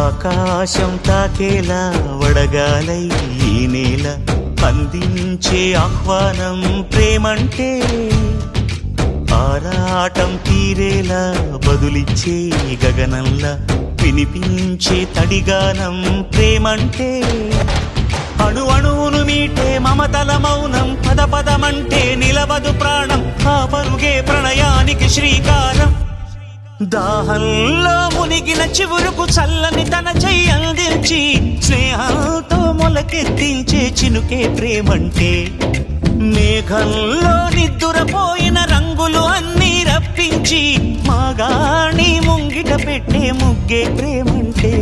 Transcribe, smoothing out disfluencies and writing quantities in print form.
ఆకాశం తాకేలా వడగాలై ఈ నేల అందించే ఆహ్వానం ప్రేమంటే, ఆరాటం తీరేలా బదులిచ్చే గగనంలా వినిపించే తడిగానం ప్రేమంటే, అణు అణువును మీటే మమతల మౌనం పద పదమంటే నిలవదు ప్రాణం, ఆ పరుగే ప్రణయానికి శ్రీకారం. దాహంలో మునిగిన చివురుకు చల్లని తన చెయ్యి అందించి స్నేహంతో మొలకెత్తించే చినుకే ప్రేమంటే, మేఘంలో నిద్దురపోయిన రంగులు అన్నీ రప్పించి మాగాణి ముంగిట పెట్టే ముగ్గే ప్రేమంటే.